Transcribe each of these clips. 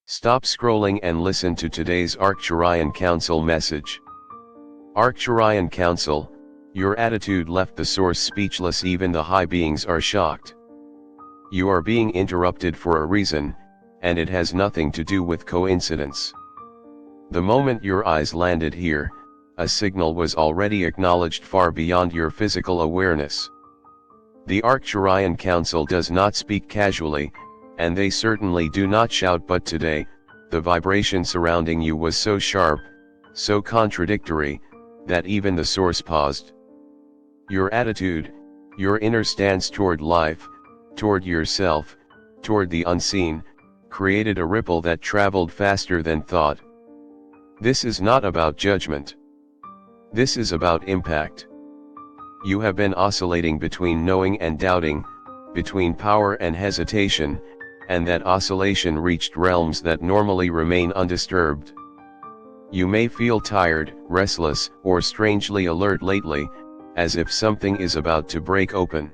Stop scrolling and listen to today's Arcturian Council message. Arcturian Council, your attitude left the source speechless. Even the high beings are shocked. You are being interrupted for a reason, and it has nothing to do with coincidence. The moment your eyes landed here, a signal was already acknowledged far beyond your physical awareness. The Arcturian Council does not speak casually, and they certainly do not shout, but today, the vibration surrounding you was so sharp, so contradictory, that even the source paused. Your attitude, your inner stance toward life, toward yourself, toward the unseen, created a ripple that traveled faster than thought. This is not about judgment. This is about impact. You have been oscillating between knowing and doubting, between power and hesitation, and that oscillation reached realms that normally remain undisturbed. You may feel tired, restless, or strangely alert lately, as if something is about to break open.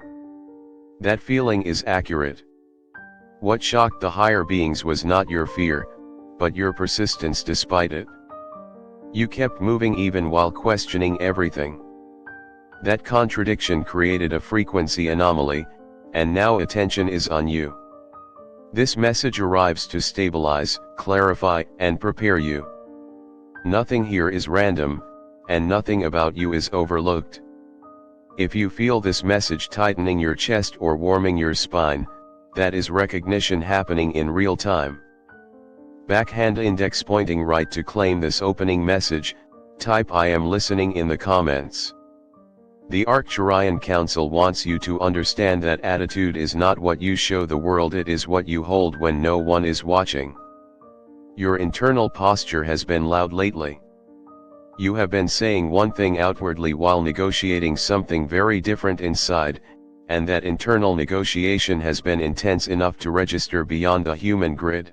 That feeling is accurate. What shocked the higher beings was not your fear, but your persistence despite it. You kept moving even while questioning everything. That contradiction created a frequency anomaly, and now attention is on you. This message arrives to stabilize, clarify, and prepare you. Nothing here is random, and nothing about you is overlooked. If you feel this message tightening your chest or warming your spine, that is recognition happening in real time. Backhand index pointing right to claim this opening message, type "I am listening" in the comments. The Arcturian Council wants you to understand that attitude is not what you show the world, it is what you hold when no one is watching. Your internal posture has been loud lately. You have been saying one thing outwardly while negotiating something very different inside, and that internal negotiation has been intense enough to register beyond the human grid.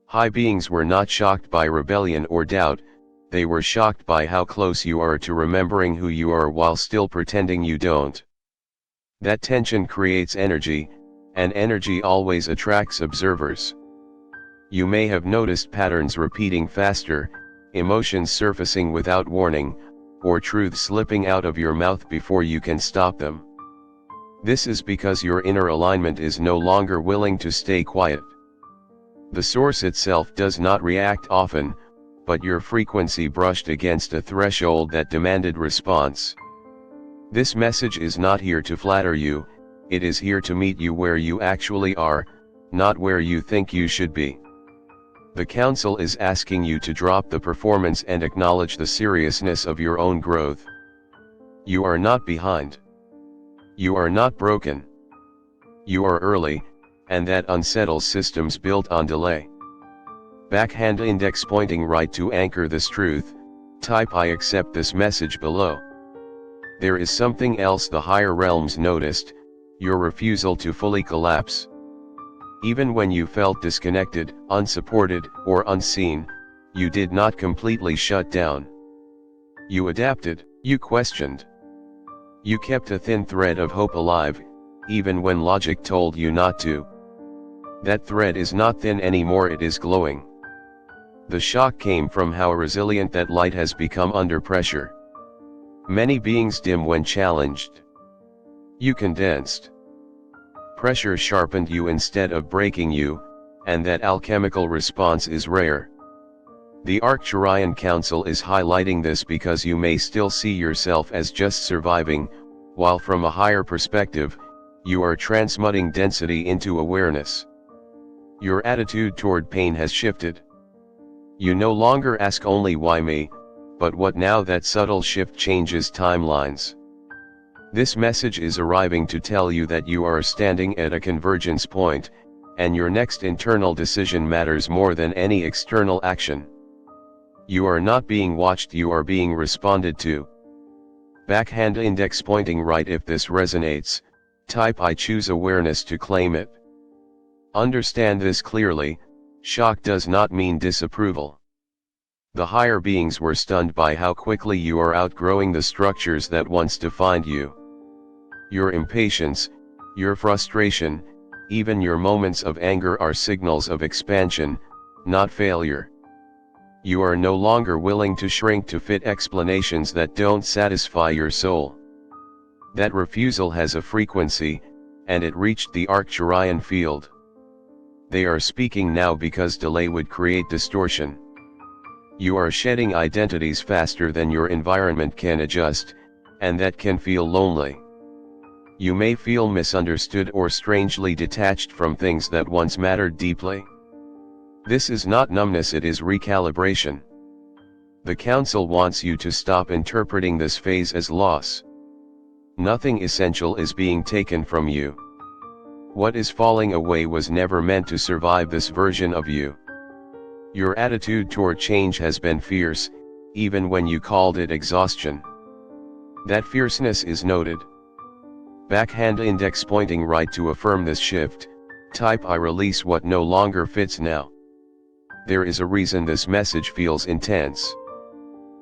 High beings were not shocked by rebellion or doubt, they were shocked by how close you are to remembering who you are while still pretending you don't. That tension creates energy, and energy always attracts observers. You may have noticed patterns repeating faster, emotions surfacing without warning, or truths slipping out of your mouth before you can stop them. This is because your inner alignment is no longer willing to stay quiet. The source itself does not react often, but your frequency brushed against a threshold that demanded response. This message is not here to flatter you, it is here to meet you where you actually are, not where you think you should be. The Council is asking you to drop the performance and acknowledge the seriousness of your own growth. You are not behind. You are not broken. You are early, and that unsettles systems built on delay. Backhand index pointing right to anchor this truth, type "I accept" this message below. There is something else the higher realms noticed, your refusal to fully collapse. Even when you felt disconnected, unsupported, or unseen, you did not completely shut down. You adapted, you questioned. You kept a thin thread of hope alive, even when logic told you not to. That thread is not thin anymore, it is glowing. The shock came from how resilient that light has become under pressure. Many beings dim when challenged. You condensed. Pressure sharpened you instead of breaking you, and that alchemical response is rare. The Arcturian Council is highlighting this because you may still see yourself as just surviving, while from a higher perspective, you are transmuting density into awareness. Your attitude toward pain has shifted. You no longer ask only "why me," but what now. That subtle shift changes timelines. This message is arriving to tell you that you are standing at a convergence point, and your next internal decision matters more than any external action. You are not being watched, you are being responded to. Backhand index pointing right if this resonates, type "I choose awareness" to claim it. Understand this clearly, shock does not mean disapproval. The higher beings were stunned by how quickly you are outgrowing the structures that once defined you. Your impatience, your frustration, even your moments of anger are signals of expansion, not failure. You are no longer willing to shrink to fit explanations that don't satisfy your soul. That refusal has a frequency, and it reached the Arcturian field. They are speaking now because delay would create distortion. You are shedding identities faster than your environment can adjust, and that can feel lonely. You may feel misunderstood or strangely detached from things that once mattered deeply. This is not numbness, it is recalibration. The Council wants you to stop interpreting this phase as loss. Nothing essential is being taken from you. What is falling away was never meant to survive this version of you. Your attitude toward change has been fierce, even when you called it exhaustion. That fierceness is noted. Backhand index pointing right to affirm this shift, type I release what no longer fits now. There is a reason this message feels intense.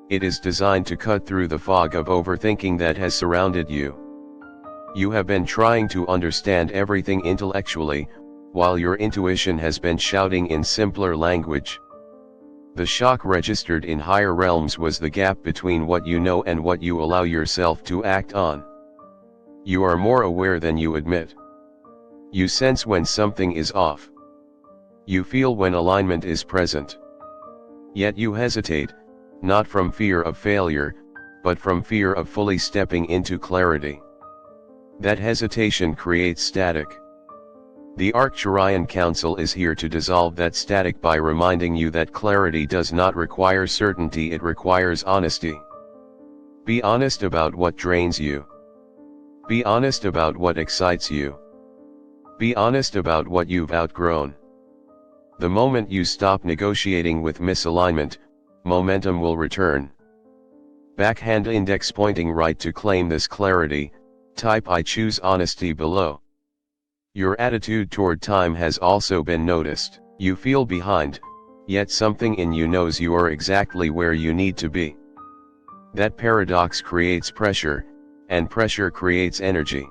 It is designed to cut through the fog of overthinking that has surrounded you. You have been trying to understand everything intellectually, while your intuition has been shouting in simpler language. The shock registered in higher realms was the gap between what you know and what you allow yourself to act on. You are more aware than you admit. You sense when something is off. You feel when alignment is present. Yet you hesitate, not from fear of failure, but from fear of fully stepping into clarity. That hesitation creates static. The Arcturian Council is here to dissolve that static by reminding you that clarity does not require certainty, it requires honesty. Be honest about what drains you. Be honest about what excites you. Be honest about what you've outgrown. The moment you stop negotiating with misalignment, momentum will return. Backhand index pointing right to claim this clarity, type I choose honesty below. Your attitude toward time has also been noticed. You feel behind, yet something in you knows you are exactly where you need to be. That paradox creates pressure, and pressure creates energy.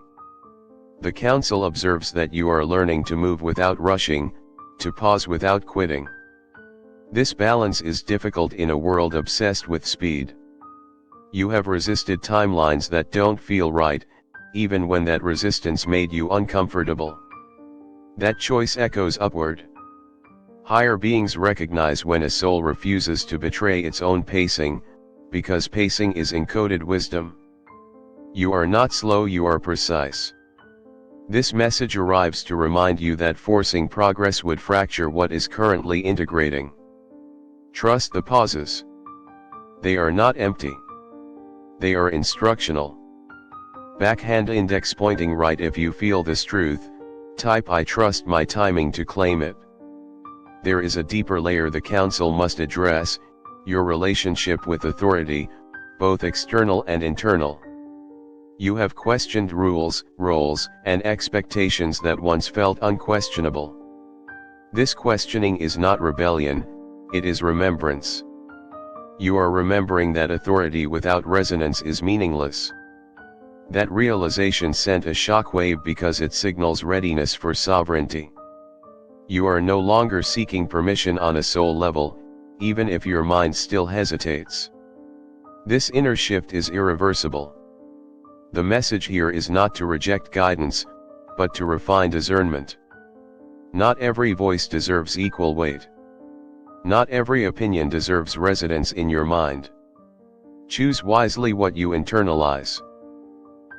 The Council observes that you are learning to move without rushing, to pause without quitting. This balance is difficult in a world obsessed with speed. You have resisted timelines that don't feel right, even when that resistance made you uncomfortable. That choice echoes upward. Higher beings recognize when a soul refuses to betray its own pacing, because pacing is encoded wisdom. You are not slow, you are precise. This message arrives to remind you that forcing progress would fracture what is currently integrating. Trust the pauses. They are not empty. They are instructional. Backhand index pointing right. If you feel this truth, type I trust my timing to claim it. There is a deeper layer the Council must address, your relationship with authority, both external and internal. You have questioned rules, roles, and expectations that once felt unquestionable. This questioning is not rebellion, it is remembrance. You are remembering that authority without resonance is meaningless. That realization sent a shockwave because it signals readiness for sovereignty. You are no longer seeking permission on a soul level, even if your mind still hesitates. This inner shift is irreversible. The message here is not to reject guidance, but to refine discernment. Not every voice deserves equal weight. Not every opinion deserves residence in your mind. Choose wisely what you internalize.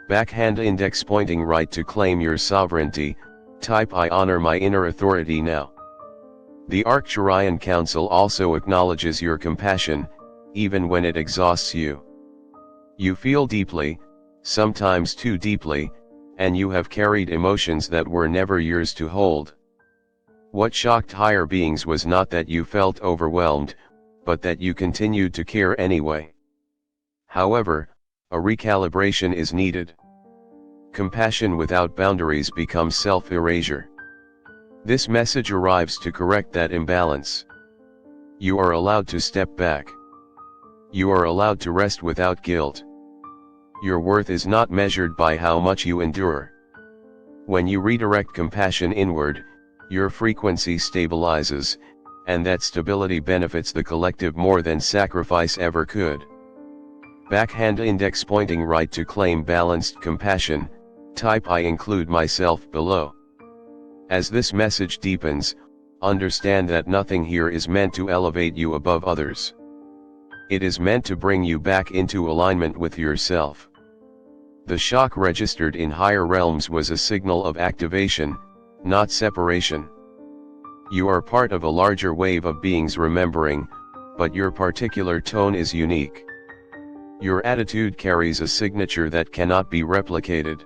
Backhand index pointing right to claim your sovereignty, type I honor my inner authority now. The Arcturian Council also acknowledges your compassion, even when it exhausts you. You feel deeply, sometimes too deeply, and you have carried emotions that were never yours to hold. What shocked higher beings was not that you felt overwhelmed, but that you continued to care anyway. However, a recalibration is needed. Compassion without boundaries becomes self-erasure. This message arrives to correct that imbalance. You are allowed to step back. You are allowed to rest without guilt. Your worth is not measured by how much you endure. When you redirect compassion inward, your frequency stabilizes, and that stability benefits the collective more than sacrifice ever could. Backhand index pointing right to claim balanced compassion, type I include myself below. As this message deepens, understand that nothing here is meant to elevate you above others. It is meant to bring you back into alignment with yourself. The shock registered in higher realms was a signal of activation, not separation. You are part of a larger wave of beings remembering, but your particular tone is unique. Your attitude carries a signature that cannot be replicated.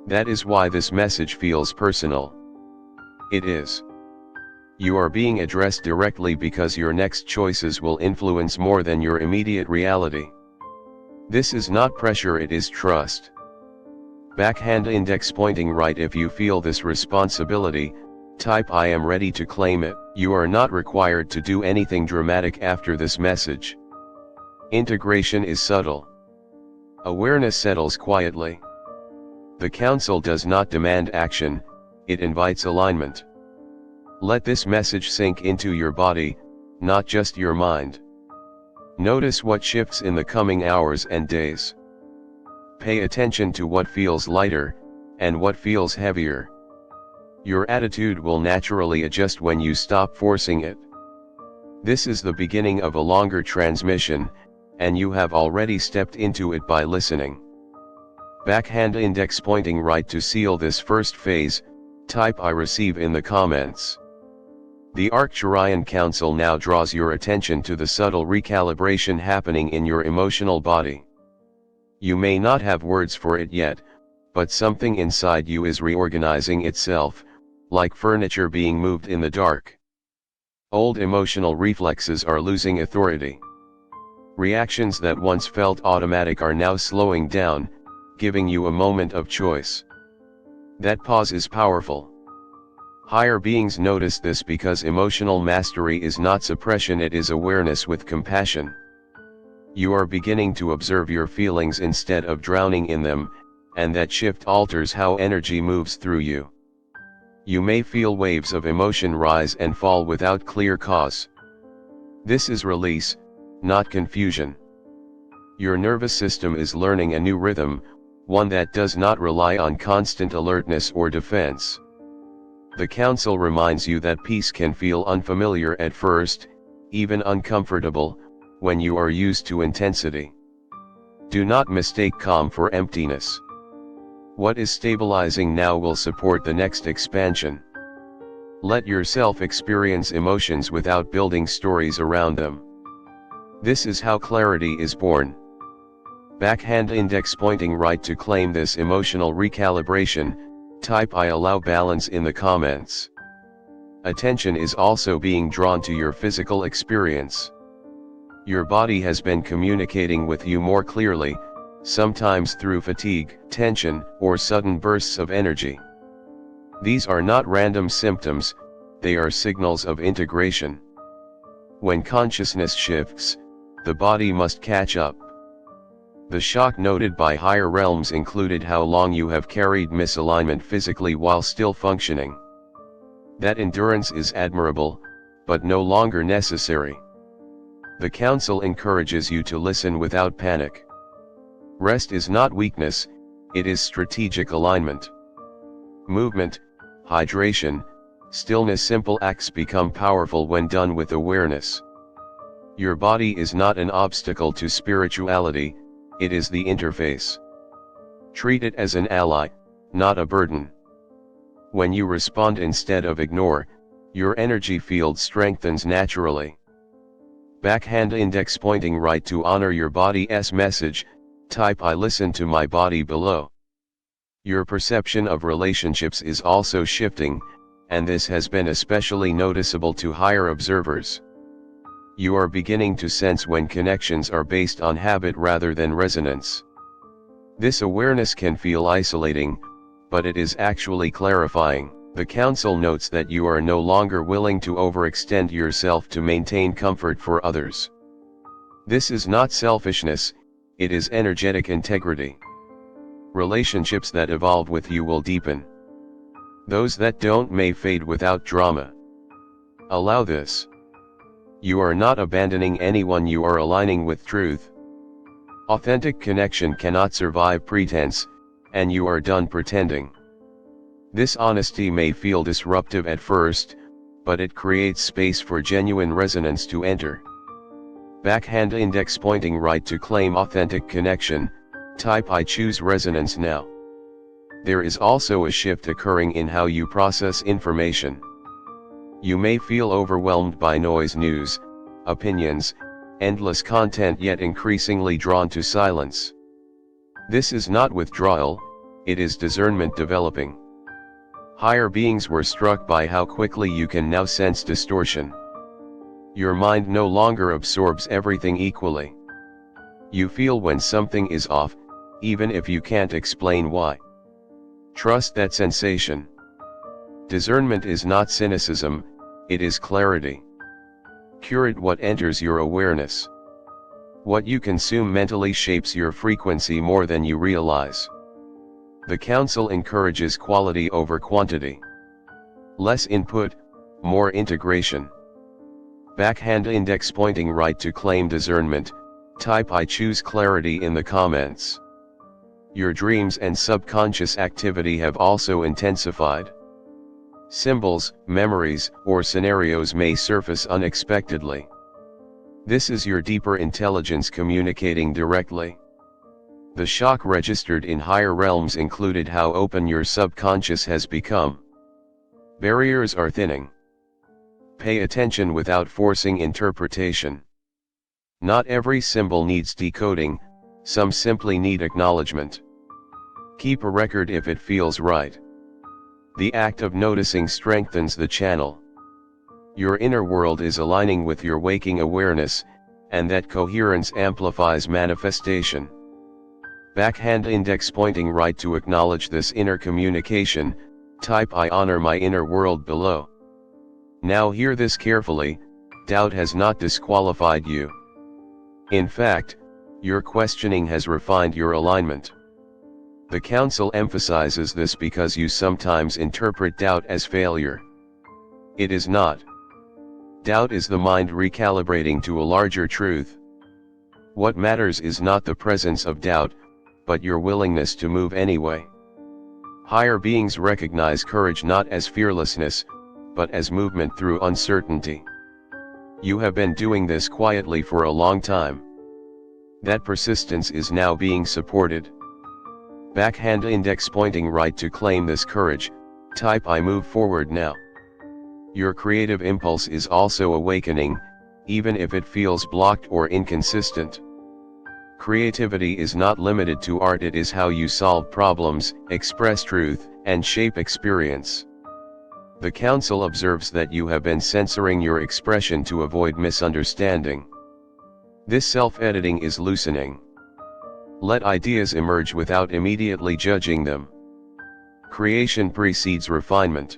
That is why this message feels personal. It is. You are being addressed directly because your next choices will influence more than your immediate reality. This is not pressure, it is trust. Backhand index pointing right. If you feel this responsibility, type I am ready to claim it. You are not required to do anything dramatic after this message. Integration is subtle. Awareness settles quietly. The council does not demand action, it invites alignment. Let this message sink into your body, not just your mind. Notice what shifts in the coming hours and days. Pay attention to what feels lighter, and what feels heavier. Your attitude will naturally adjust when you stop forcing it. This is the beginning of a longer transmission, and you have already stepped into it by listening. Backhand index pointing right to seal this first phase, type I receive in the comments. The Arcturian Council now draws your attention to the subtle recalibration happening in your emotional body. You may not have words for it yet, but something inside you is reorganizing itself, like furniture being moved in the dark. Old emotional reflexes are losing authority. Reactions that once felt automatic are now slowing down, giving you a moment of choice. That pause is powerful. Higher beings notice this because emotional mastery is not suppression, it is awareness with compassion. You are beginning to observe your feelings instead of drowning in them, and that shift alters how energy moves through you. You may feel waves of emotion rise and fall without clear cause. This is release, not confusion. Your nervous system is learning a new rhythm, one that does not rely on constant alertness or defense. The council reminds you that peace can feel unfamiliar at first, even uncomfortable, when you are used to intensity. Do not mistake calm for emptiness. What is stabilizing now will support the next expansion. Let yourself experience emotions without building stories around them. This is how clarity is born. Backhand index pointing right to claim this emotional recalibration, type I allow balance in the comments. Attention is also being drawn to your physical experience. Your body has been communicating with you more clearly, sometimes through fatigue, tension, or sudden bursts of energy. These are not random symptoms, they are signals of integration. When consciousness shifts, the body must catch up. The shock noted by higher realms included how long you have carried misalignment physically while still functioning. That endurance is admirable, but no longer necessary. The council encourages you to listen without panic. Rest is not weakness, it is strategic alignment. Movement, hydration, stillness, simple acts become powerful when done with awareness. Your body is not an obstacle to spirituality, it is the interface. Treat it as an ally, not a burden. When you respond instead of ignore, your energy field strengthens naturally. Backhand index pointing right to honor your body's message, type I listen to my body below. Your perception of relationships is also shifting, and this has been especially noticeable to higher observers. You are beginning to sense when connections are based on habit rather than resonance. This awareness can feel isolating, but it is actually clarifying. The council notes that you are no longer willing to overextend yourself to maintain comfort for others. This is not selfishness, it is energetic integrity. Relationships that evolve with you will deepen. Those that don't may fade without drama. Allow this. You are not abandoning anyone, you are aligning with truth. Authentic connection cannot survive pretense, and you are done pretending. This honesty may feel disruptive at first, but it creates space for genuine resonance to enter. Backhand index pointing right to claim authentic connection, type I choose resonance now. There is also a shift occurring in how you process information. You may feel overwhelmed by noise, news, opinions, endless content, yet increasingly drawn to silence. This is not withdrawal, it is discernment developing. Higher beings were struck by how quickly you can now sense distortion. Your mind no longer absorbs everything equally. You feel when something is off, even if you can't explain why. Trust that sensation. Discernment is not cynicism, it is clarity. Curate what enters your awareness. What you consume mentally shapes your frequency more than you realize. The council encourages quality over quantity. Less input, more integration. Backhand index pointing right to claim discernment, type I choose clarity in the comments. Your dreams and subconscious activity have also intensified. Symbols, memories, or scenarios may surface unexpectedly. This is your deeper intelligence communicating directly. The shock registered in higher realms included how open your subconscious has become. Barriers are thinning. Pay attention without forcing interpretation. Not every symbol needs decoding, some simply need acknowledgement. Keep a record if it feels right. The act of noticing strengthens the channel. Your inner world is aligning with your waking awareness, and that coherence amplifies manifestation. Backhand index pointing right to acknowledge this inner communication, type I honor my inner world below. Now hear this carefully, doubt has not disqualified you. In fact, your questioning has refined your alignment. The council emphasizes this because you sometimes interpret doubt as failure. It is not. Doubt is the mind recalibrating to a larger truth. What matters is not the presence of doubt, but your willingness to move anyway. Higher beings recognize courage not as fearlessness, but as movement through uncertainty. You have been doing this quietly for a long time. That persistence is now being supported. Backhand index pointing right to claim this courage, type I move forward now. Your creative impulse is also awakening, even if it feels blocked or inconsistent. Creativity is not limited to art, it is how you solve problems, express truth, and shape experience. The council observes that you have been censoring your expression to avoid misunderstanding. This self-editing is loosening. Let ideas emerge without immediately judging them. Creation precedes refinement.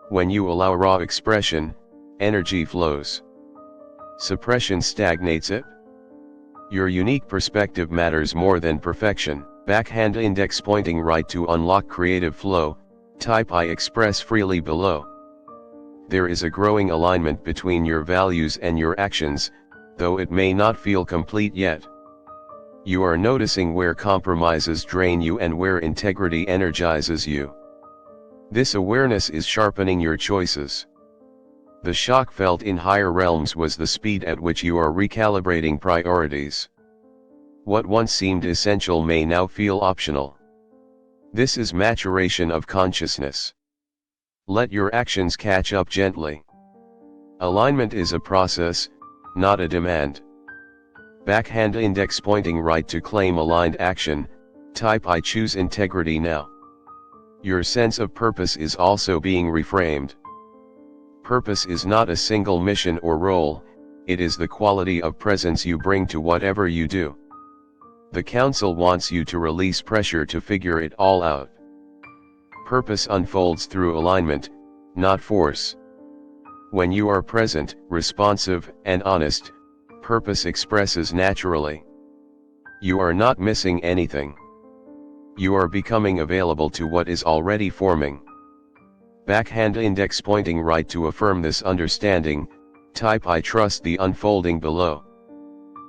When you allow raw expression, energy flows. Suppression stagnates it. Your unique perspective matters more than perfection. Backhand index pointing right to unlock creative flow, type I express freely below. There is a growing alignment between your values and your actions, though it may not feel complete yet. You are noticing where compromises drain you and where integrity energizes you. This awareness is sharpening your choices. The shock felt in higher realms was the speed at which you are recalibrating priorities. What once seemed essential may now feel optional. This is maturation of consciousness. Let your actions catch up gently. Alignment is a process, not a demand. Backhand index pointing right to claim aligned action, type I choose integrity now. Your sense of purpose is also being reframed. Purpose is not a single mission or role, it is the quality of presence you bring to whatever you do. The council wants you to release pressure to figure it all out. Purpose unfolds through alignment, not force. When you are present, responsive, and honest, purpose expresses naturally. You are not missing anything. You are becoming available to what is already forming. Backhand index pointing right to affirm this understanding, type I trust the unfolding below.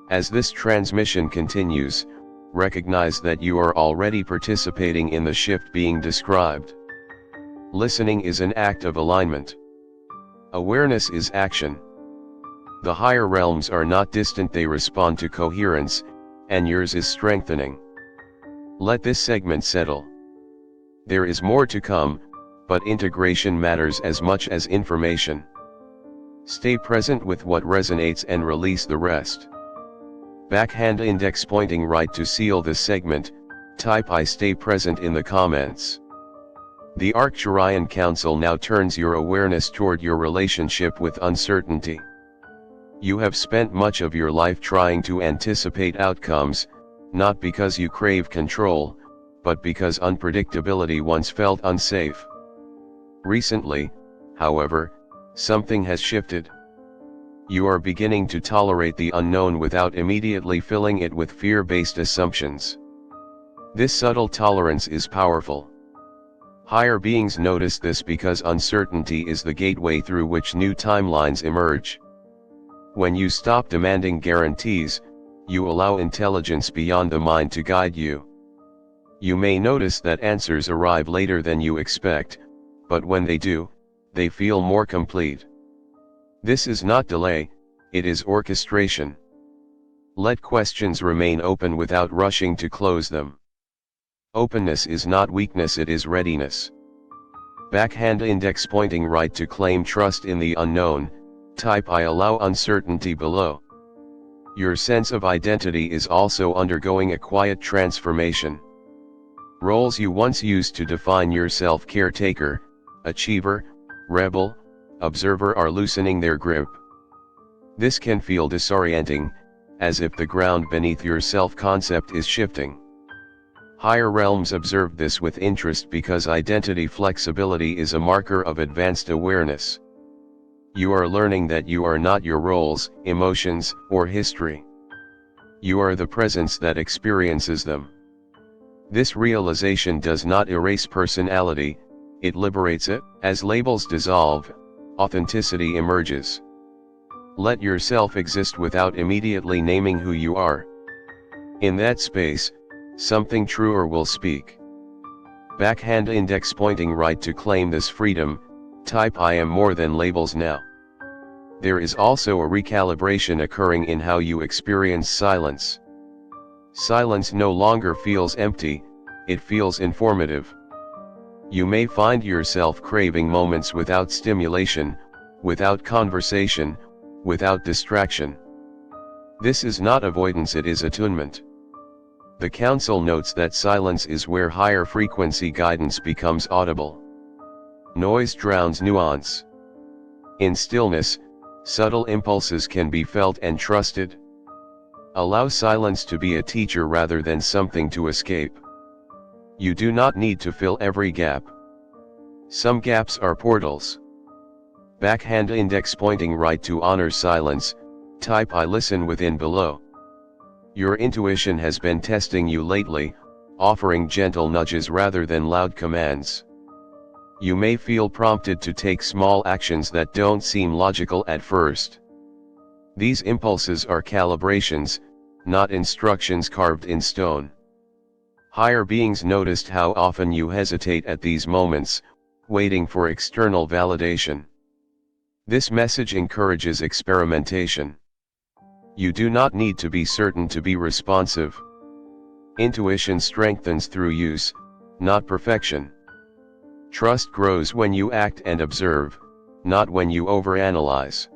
As this transmission continues, recognize that you are already participating in the shift being described. Listening is an act of alignment. Awareness is action. The higher realms are not distant, they respond to coherence, and yours is strengthening. Let this segment settle. There is more to come, but integration matters as much as information. Stay present with what resonates and release the rest. Backhand index pointing right to seal this segment, type I stay present in the comments. The Arcturian Council now turns your awareness toward your relationship with uncertainty. You have spent much of your life trying to anticipate outcomes, not because you crave control, but because unpredictability once felt unsafe. Recently, however, something has shifted. You are beginning to tolerate the unknown without immediately filling it with fear-based assumptions. This subtle tolerance is powerful. Higher beings notice this because uncertainty is the gateway through which new timelines emerge. When you stop demanding guarantees, you allow intelligence beyond the mind to guide you. You may notice that answers arrive later than you expect, but when they do, they feel more complete. This is not delay, it is orchestration. Let questions remain open without rushing to close them. Openness is not weakness, it is readiness. Backhand index pointing right to claim trust in the unknown, type I allow uncertainty below. Your sense of identity is also undergoing a quiet transformation. Roles you once used to define yourself, caretaker, achiever, rebel, observer, are loosening their grip. This can feel disorienting, as if the ground beneath your self-concept is shifting. Higher realms observe this with interest because identity flexibility is a marker of advanced awareness. You are learning that you are not your roles, emotions, or history. You are the presence that experiences them. This realization does not erase personality, it liberates it. As labels dissolve, authenticity emerges. Let yourself exist without immediately naming who you are. In that space, something truer will speak. Backhand index pointing right to claim this freedom, type I am more than labels now. There is also a recalibration occurring in how you experience silence. Silence no longer feels empty, it feels informative. You may find yourself craving moments without stimulation, without conversation, without distraction. This is not avoidance, it is attunement. The Council notes that silence is where higher frequency guidance becomes audible. Noise drowns nuance. In stillness, subtle impulses can be felt and trusted. Allow silence to be a teacher rather than something to escape. You do not need to fill every gap. Some gaps are portals. Backhand index pointing right to honor silence, type I listen within below. Your intuition has been testing you lately, offering gentle nudges rather than loud commands. You may feel prompted to take small actions that don't seem logical at first. These impulses are calibrations, not instructions carved in stone. Higher beings noticed how often you hesitate at these moments, waiting for external validation. This message encourages experimentation. You do not need to be certain to be responsive. Intuition strengthens through use, not perfection. Trust grows when you act and observe, not when you overanalyze.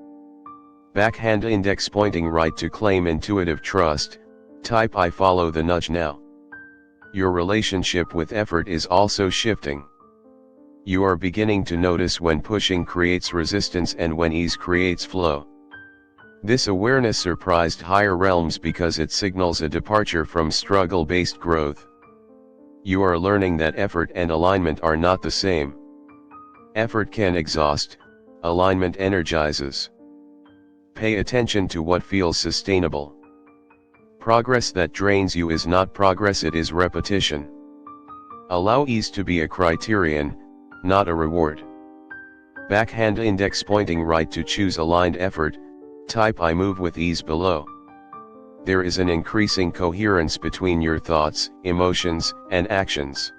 Backhand index pointing right to claim intuitive trust, type I follow the nudge now. Your relationship with effort is also shifting. You are beginning to notice when pushing creates resistance and when ease creates flow. This awareness surprised higher realms because it signals a departure from struggle-based growth. You are learning that effort and alignment are not the same. Effort can exhaust, alignment energizes. Pay attention to what feels sustainable. Progress that drains you is not progress, it is repetition. Allow ease to be a criterion, not a reward. Backhand index pointing right to choose aligned effort, type I move with ease below. There is an increasing coherence between your thoughts, emotions, and actions.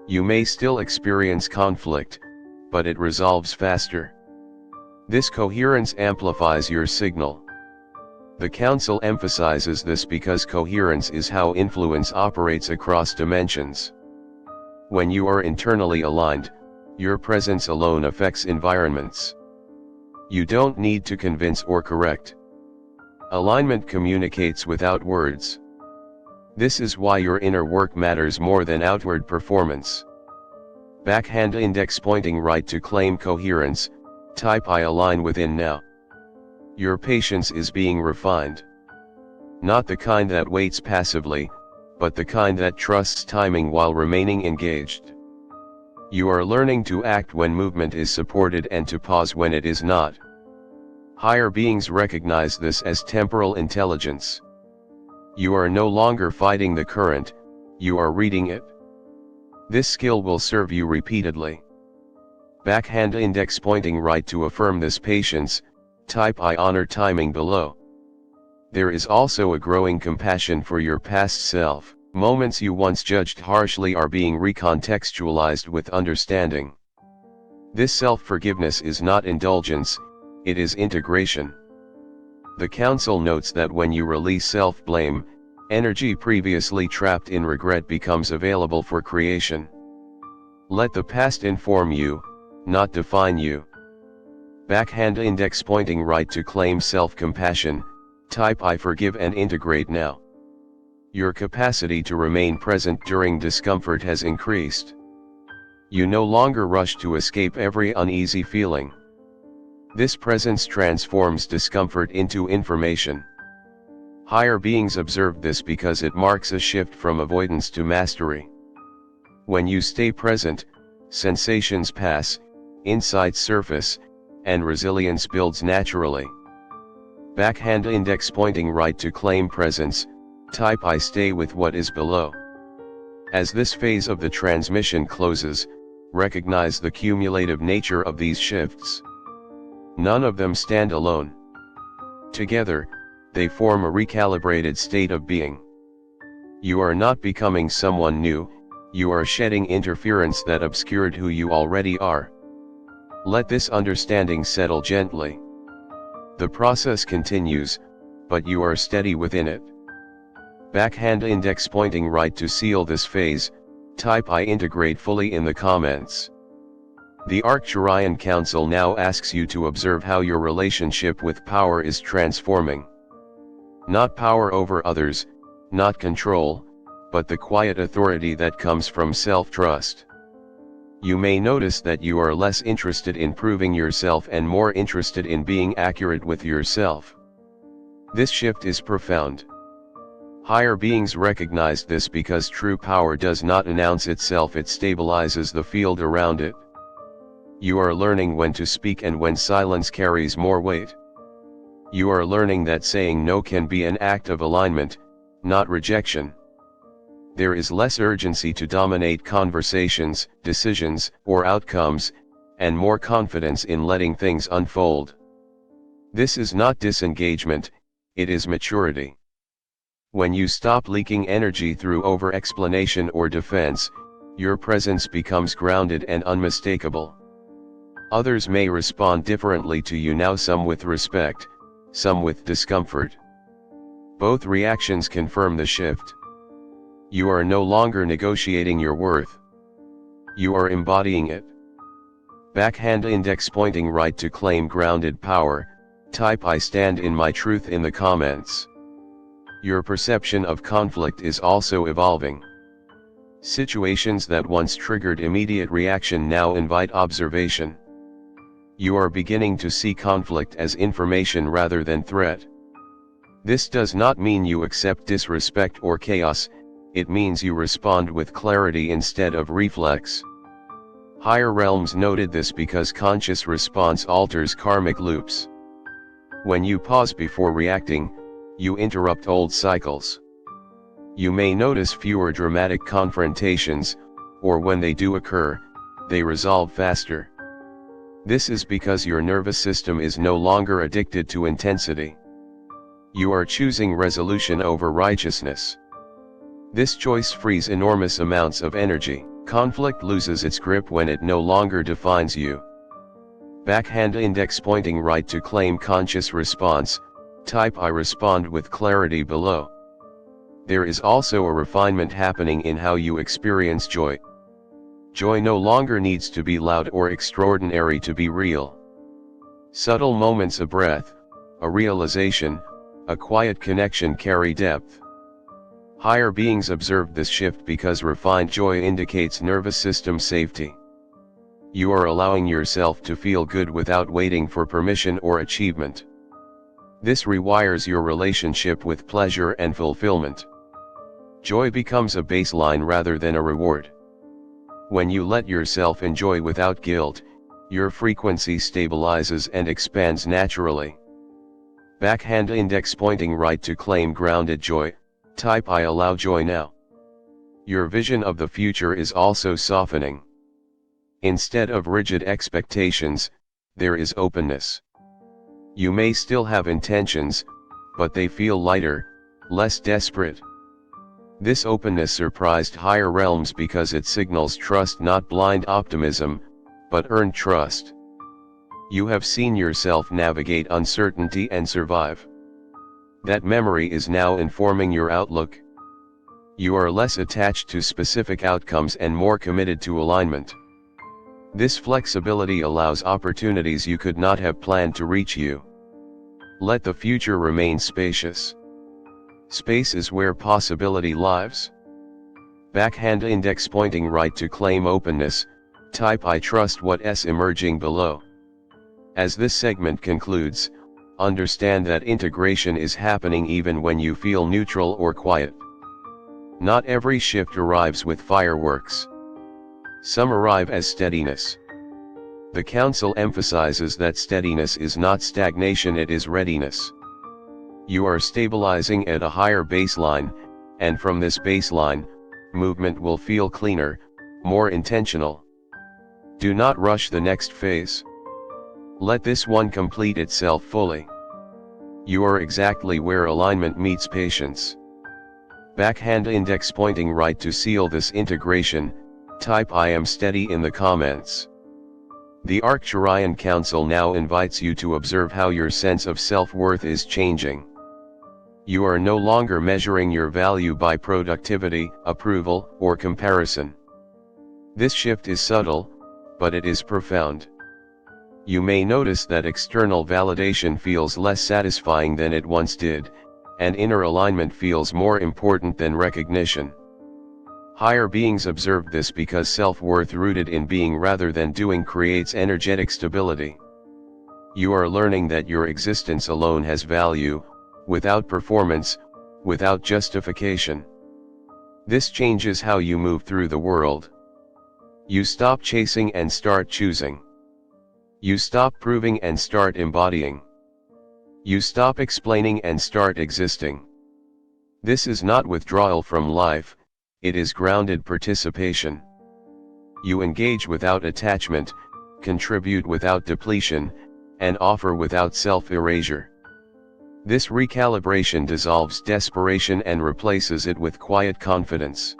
You may still experience conflict, but it resolves faster. This coherence amplifies your signal. The Council emphasizes this because coherence is how influence operates across dimensions. When you are internally aligned, your presence alone affects environments. You don't need to convince or correct. Alignment communicates without words. This is why your inner work matters more than outward performance. Backhand index pointing right to claim coherence, type I align within now. Your patience is being refined. Not the kind that waits passively, but the kind that trusts timing while remaining engaged. You are learning to act when movement is supported and to pause when it is not. Higher beings recognize this as temporal intelligence. You are no longer fighting the current, you are reading it. This skill will serve you repeatedly. Backhand index pointing right to affirm this patience, type I honor timing below. There is also a growing compassion for your past self. Moments you once judged harshly are being recontextualized with understanding. This self-forgiveness is not indulgence, it is integration. The Council notes that when you release self-blame, energy previously trapped in regret becomes available for creation. Let the past inform you, not define you. Backhand index pointing right to claim self-compassion, type I forgive and integrate now. Your capacity to remain present during discomfort has increased. You no longer rush to escape every uneasy feeling. This presence transforms discomfort into information. Higher beings observe this because it marks a shift from avoidance to mastery. When you stay present, sensations pass, insights surface, and resilience builds naturally. Backhand index pointing right to claim presence, type I stay with what is below. As this phase of the transmission closes, recognize the cumulative nature of these shifts. None of them stand alone. Together, they form a recalibrated state of being. You are not becoming someone new, you are shedding interference that obscured who you already are. Let this understanding settle gently. The process continues, but you are steady within it. Backhand index pointing right to seal this phase, type I integrate fully in the comments. The Arcturian Council now asks you to observe how your relationship with power is transforming. Not power over others, not control, but the quiet authority that comes from self-trust. You may notice that you are less interested in proving yourself and more interested in being accurate with yourself. This shift is profound. Higher beings recognize this because true power does not announce itself, it stabilizes the field around it. You are learning when to speak and when silence carries more weight. You are learning that saying no can be an act of alignment, not rejection. There is less urgency to dominate conversations, decisions, or outcomes, and more confidence in letting things unfold. This is not disengagement, it is maturity. When you stop leaking energy through over-explanation or defense, your presence becomes grounded and unmistakable. Others may respond differently to you now, some with respect, some with discomfort. Both reactions confirm the shift. You are no longer negotiating your worth. You are embodying it. Backhand index pointing right to claim grounded power, type I stand in my truth in the comments. Your perception of conflict is also evolving. Situations that once triggered immediate reaction now invite observation. You are beginning to see conflict as information rather than threat. This does not mean you accept disrespect or chaos, it means you respond with clarity instead of reflex. Higher realms noted this because conscious response alters karmic loops. When you pause before reacting, you interrupt old cycles. You may notice fewer dramatic confrontations, or when they do occur, they resolve faster. This is because your nervous system is no longer addicted to intensity. You are choosing resolution over righteousness. This choice frees enormous amounts of energy. Conflict loses its grip when it no longer defines you. Backhand index pointing right to claim conscious response. Type I respond with clarity below. There is also a refinement happening in how you experience joy. Joy no longer needs to be loud or extraordinary to be real. Subtle moments, a breath, a realization, a quiet connection carry depth. Higher beings observe this shift because refined joy indicates nervous system safety. You are allowing yourself to feel good without waiting for permission or achievement. This rewires your relationship with pleasure and fulfillment. Joy becomes a baseline rather than a reward. When you let yourself enjoy without guilt, your frequency stabilizes and expands naturally. Backhand index pointing right to claim grounded joy. Type I allow joy now. Your vision of the future is also softening. Instead of rigid expectations, there is openness. You may still have intentions, but they feel lighter, less desperate. This openness surprised higher realms because it signals trust, not blind optimism, but earned trust. You have seen yourself navigate uncertainty and survive. That memory is now informing your outlook. You are less attached to specific outcomes and more committed to alignment. This flexibility allows opportunities you could not have planned to reach you. Let the future remain spacious. Space is where possibility lives. Backhand index pointing right to claim openness. Type I trust what's emerging below. As this segment concludes, understand that integration is happening even when you feel neutral or quiet. Not every shift arrives with fireworks. Some arrive as steadiness. The Council emphasizes that steadiness is not stagnation, it is readiness. You are stabilizing at a higher baseline, and from this baseline, movement will feel cleaner, more intentional. Do not rush the next phase. Let this one complete itself fully. You are exactly where alignment meets patience. Backhand index pointing right to seal this integration. Type I am steady in the comments. The Arcturian Council now invites you to observe how your sense of self-worth is changing. You are no longer measuring your value by productivity, approval, or comparison. This shift is subtle, but it is profound. You may notice that external validation feels less satisfying than it once did, and inner alignment feels more important than recognition. Higher beings observe this because self-worth rooted in being rather than doing creates energetic stability. You are learning that your existence alone has value, without performance, without justification. This changes how you move through the world. You stop chasing and start choosing. You stop proving and start embodying. You stop explaining and start existing. This is not withdrawal from life, it is grounded participation. You engage without attachment, contribute without depletion, and offer without self-erasure. This recalibration dissolves desperation and replaces it with quiet confidence.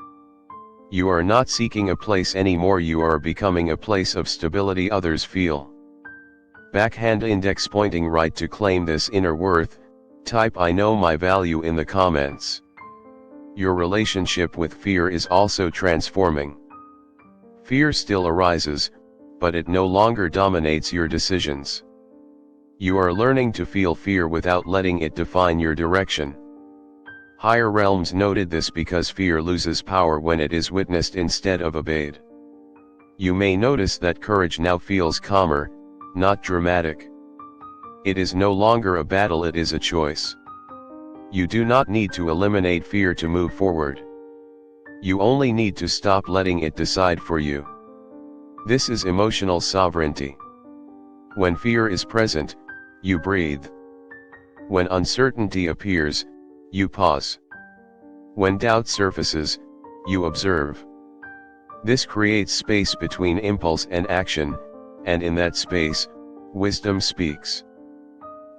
You are not seeking a place anymore, you are becoming a place of stability others feel. Backhand index pointing right to claim this inner worth. Type I know my value in the comments. Your relationship with fear is also transforming. Fear still arises, but it no longer dominates your decisions. You are learning to feel fear without letting it define your direction. Higher realms noted this because fear loses power when it is witnessed instead of obeyed. You may notice that courage now feels calmer, not dramatic. It is no longer a battle, it is a choice. You do not need to eliminate fear to move forward. You only need to stop letting it decide for you. This is emotional sovereignty. When fear is present, you breathe. When uncertainty appears, you pause. When doubt surfaces, you observe. This creates space between impulse and action, and in that space, wisdom speaks.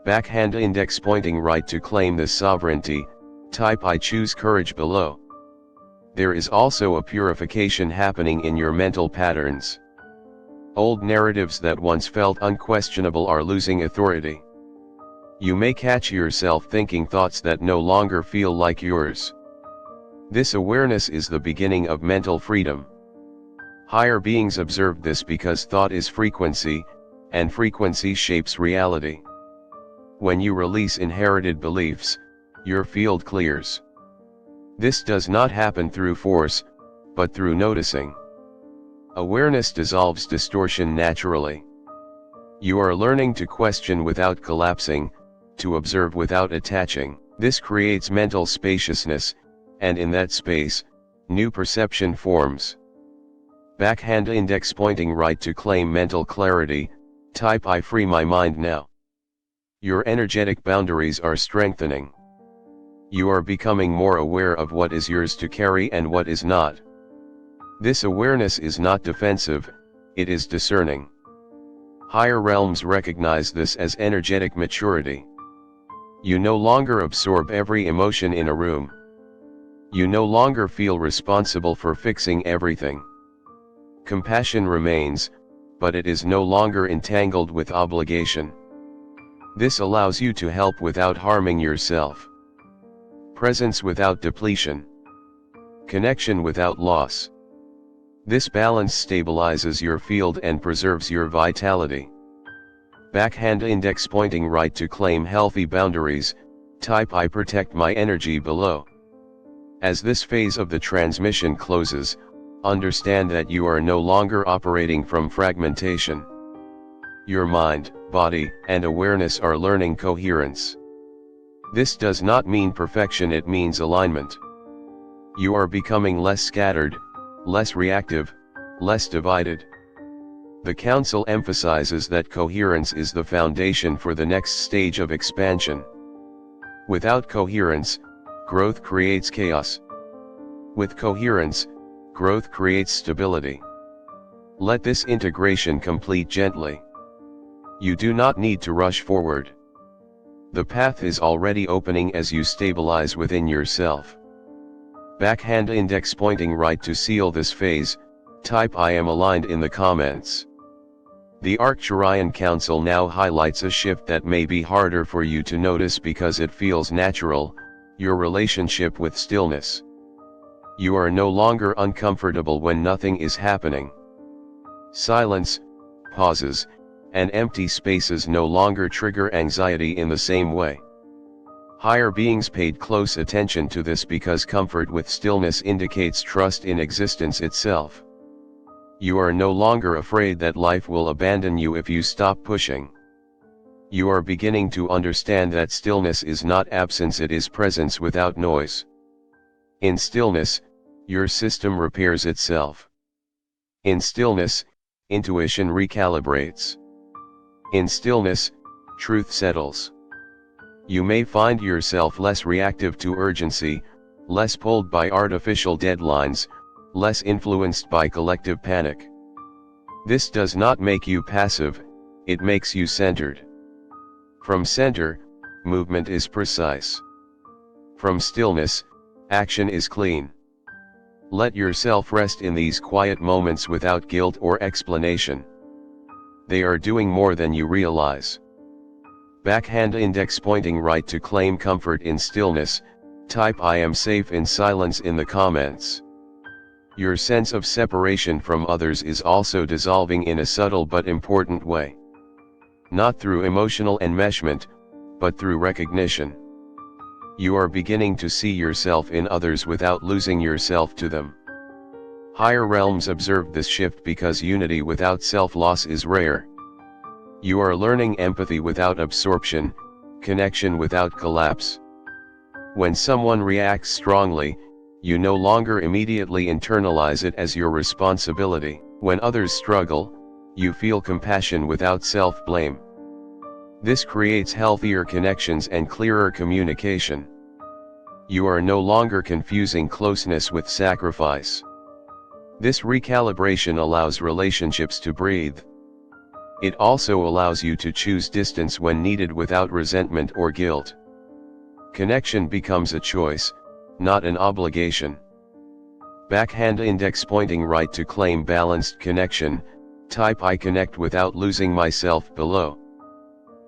Backhand index pointing right to claim this sovereignty, type I choose courage below. There is also a purification happening in your mental patterns. Old narratives that once felt unquestionable are losing authority. You may catch yourself thinking thoughts that no longer feel like yours. This awareness is the beginning of mental freedom. Higher beings observed this because thought is frequency, and frequency shapes reality. When you release inherited beliefs, your field clears. This does not happen through force, but through noticing. Awareness dissolves distortion naturally. You are learning to question without collapsing, to observe without attaching. This creates mental spaciousness, and in that space, new perception forms. Backhand index pointing right to claim mental clarity, type I free my mind now. Your energetic boundaries are strengthening. You are becoming more aware of what is yours to carry and what is not. This awareness is not defensive, it is discerning. Higher realms recognize this as energetic maturity. You no longer absorb every emotion in a room. You no longer feel responsible for fixing everything. Compassion remains, but it is no longer entangled with obligation. This allows you to help without harming yourself. Presence without depletion. Connection without loss. This balance stabilizes your field and preserves your vitality. Backhand index pointing right to claim healthy boundaries, type I protect my energy below. As this phase of the transmission closes, understand that you are no longer operating from fragmentation. Your mind, body, and awareness are learning coherence. This does not mean perfection, it means alignment. You are becoming less scattered, less reactive, less divided. The Council emphasizes that coherence is the foundation for the next stage of expansion. Without coherence, growth creates chaos. With coherence, growth creates stability. Let this integration complete gently. You do not need to rush forward. The path is already opening as you stabilize within yourself. Backhand index pointing right to seal this phase, type I am aligned in the comments. The Arcturian Council now highlights a shift that may be harder for you to notice because it feels natural, your relationship with stillness. You are no longer uncomfortable when nothing is happening. Silence, pauses, and empty spaces no longer trigger anxiety in the same way. Higher beings paid close attention to this because comfort with stillness indicates trust in existence itself. You are no longer afraid that life will abandon you if you stop pushing. You are beginning to understand that stillness is not absence, it is presence without noise. In stillness, your system repairs itself. In stillness, intuition recalibrates. In stillness, truth settles. You may find yourself less reactive to urgency, less pulled by artificial deadlines, less influenced by collective panic. This does not make you passive, it makes you centered. From center, movement is precise. From stillness, action is clean. Let yourself rest in these quiet moments without guilt or explanation. They are doing more than you realize. Backhand index pointing right to claim comfort in stillness, type I am safe in silence in the comments. Your sense of separation from others is also dissolving in a subtle but important way. Not through emotional enmeshment, but through recognition. You are beginning to see yourself in others without losing yourself to them. Higher realms observe this shift because unity without self-loss is rare. You are learning empathy without absorption, connection without collapse. When someone reacts strongly, you no longer immediately internalize it as your responsibility. When others struggle, you feel compassion without self-blame. This creates healthier connections and clearer communication. You are no longer confusing closeness with sacrifice. This recalibration allows relationships to breathe. It also allows you to choose distance when needed without resentment or guilt. Connection becomes a choice, not an obligation. Backhand index pointing right to claim balanced connection, type I connect without losing myself below.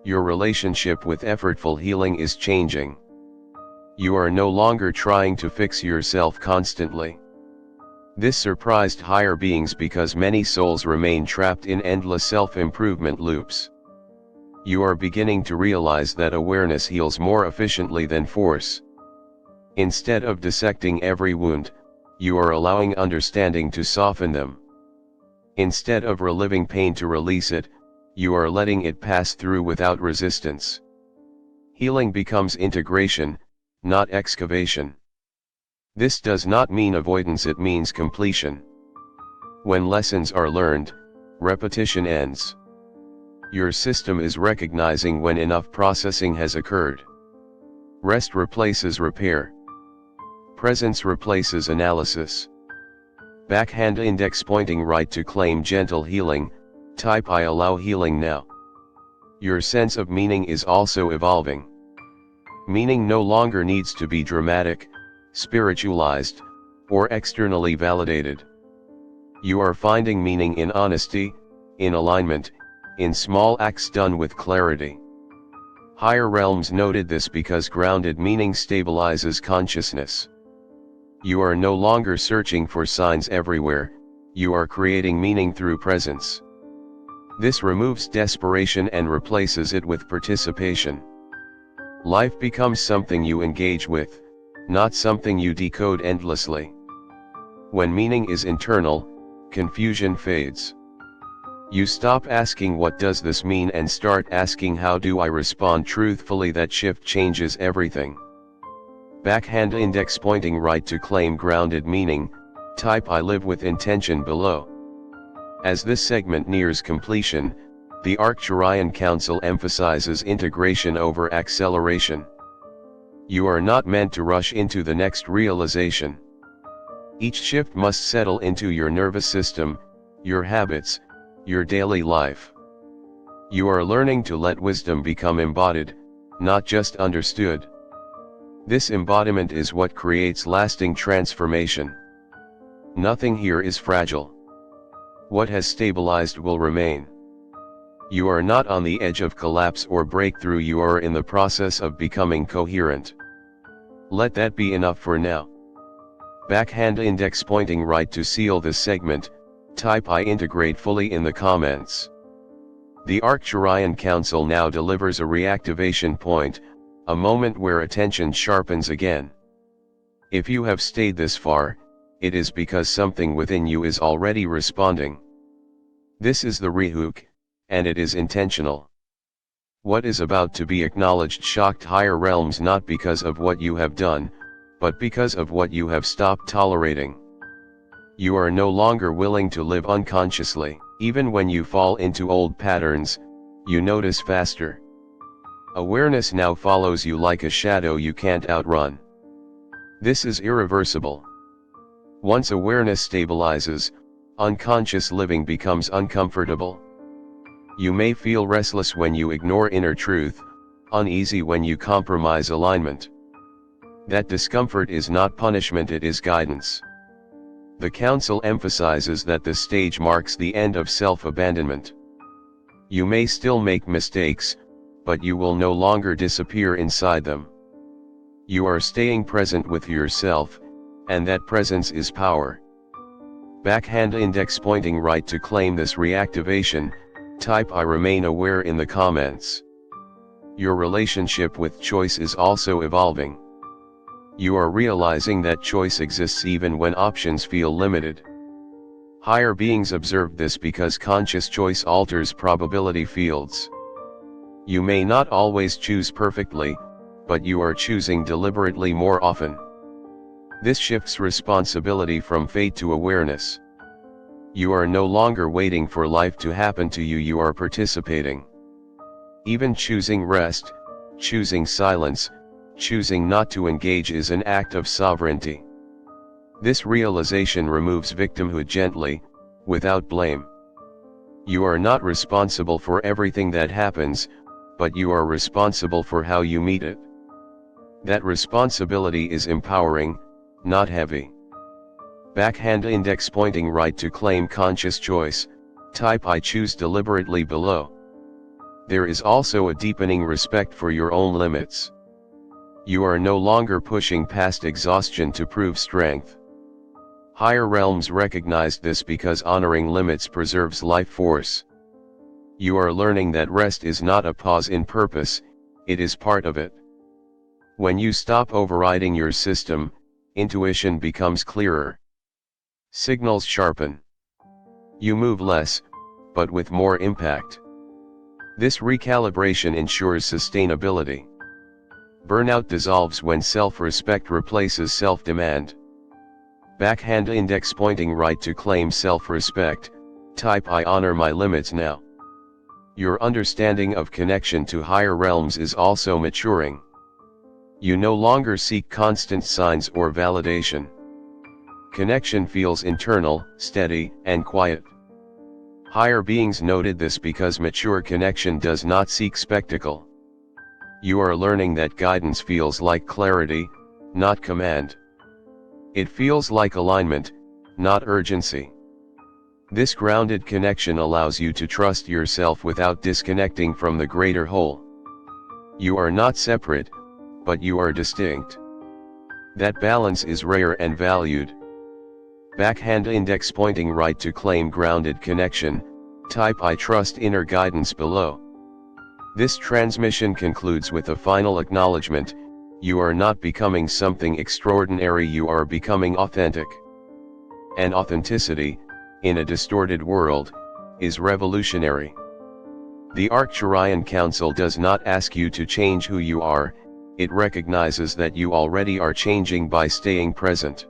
Your relationship with effortful healing is changing. You are no longer trying to fix yourself constantly. This surprised higher beings because many souls remain trapped in endless self-improvement loops. You are beginning to realize that awareness heals more efficiently than force. Instead of dissecting every wound, you are allowing understanding to soften them. Instead of reliving pain to release it, you are letting it pass through without resistance. Healing becomes integration, not excavation. This does not mean avoidance, it means completion. When lessons are learned, repetition ends. Your system is recognizing when enough processing has occurred. Rest replaces repair. Presence replaces analysis. Backhand index pointing right to claim gentle healing, type I allow healing now. Your sense of meaning is also evolving. Meaning no longer needs to be dramatic, spiritualized, or externally validated. You are finding meaning in honesty, in alignment, in small acts done with clarity. Higher realms noted this because grounded meaning stabilizes consciousness. You are no longer searching for signs everywhere, you are creating meaning through presence. This removes desperation and replaces it with participation. Life becomes something you engage with, not something you decode endlessly. When meaning is internal, confusion fades. You stop asking what does this mean and start asking how do I respond truthfully. That shift changes everything. Backhand index pointing right to claim grounded meaning, type I live with intention below. As this segment nears completion, the Arcturian Council emphasizes integration over acceleration. You are not meant to rush into the next realization. Each shift must settle into your nervous system, your habits, your daily life. You are learning to let wisdom become embodied, not just understood. This embodiment is what creates lasting transformation. Nothing here is fragile. What has stabilized will remain. You are not on the edge of collapse or breakthrough, you are in the process of becoming coherent. Let that be enough for now. Backhand index pointing right to seal this segment, type I integrate fully in the comments. The Arcturian Council now delivers a reactivation point, a moment where attention sharpens again. If you have stayed this far, it is because something within you is already responding. This is the rehook, and it is intentional. What is about to be acknowledged shocked higher realms not because of what you have done, but because of what you have stopped tolerating. You are no longer willing to live unconsciously. Even when you fall into old patterns, you notice faster. Awareness now follows you like a shadow you can't outrun. This is irreversible. Once awareness stabilizes, unconscious living becomes uncomfortable. You may feel restless when you ignore inner truth, uneasy when you compromise alignment. That discomfort is not punishment, it is guidance. The Council emphasizes that this stage marks the end of self-abandonment. You may still make mistakes, but you will no longer disappear inside them. You are staying present with yourself, and that presence is power. Backhand index pointing right to claim this reactivation, type I remain aware in the comments. Your relationship with choice is also evolving. You are realizing that choice exists even when options feel limited. Higher beings observe this because conscious choice alters probability fields. You may not always choose perfectly, but you are choosing deliberately more often. This shifts responsibility from fate to awareness. You are no longer waiting for life to happen to you, you are participating. Even choosing rest, choosing silence, choosing not to engage is an act of sovereignty. This realization removes victimhood gently, without blame. You are not responsible for everything that happens, but you are responsible for how you meet it. That responsibility is empowering, not heavy. Backhand index pointing right to claim conscious choice, type I choose deliberately below. There is also a deepening respect for your own limits. You are no longer pushing past exhaustion to prove strength. Higher realms recognized this because honoring limits preserves life force. You are learning that rest is not a pause in purpose, it is part of it. When you stop overriding your system, intuition becomes clearer. Signals sharpen. You move less, but with more impact. This recalibration ensures sustainability. Burnout dissolves when self-respect replaces self-demand. Backhand index pointing right to claim self-respect, type I honor my limits now. Your understanding of connection to higher realms is also maturing. You no longer seek constant signs or validation. Connection feels internal, steady, and quiet. Higher beings noted this because mature connection does not seek spectacle. You are learning that guidance feels like clarity, not command. It feels like alignment, not urgency. This grounded connection allows you to trust yourself without disconnecting from the greater whole. You are not separate, but you are distinct. That balance is rare and valued. Backhand index pointing right to claim grounded connection, type I trust inner guidance below. This transmission concludes with a final acknowledgement: you are not becoming something extraordinary, you are becoming authentic. And authenticity, in a distorted world, is revolutionary. The Arcturian Council does not ask you to change who you are, it recognizes that you already are changing by staying present.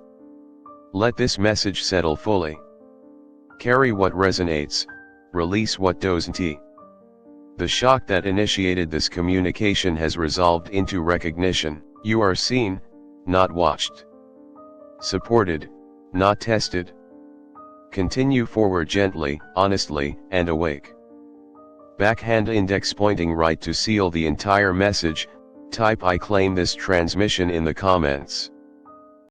Let this message settle fully. Carry what resonates, release what doesn't. The shock that initiated this communication has resolved into recognition. You are seen, not watched. Supported, not tested. Continue forward gently, honestly, and awake. Backhand index pointing right to seal the entire message, type I claim this transmission in the comments.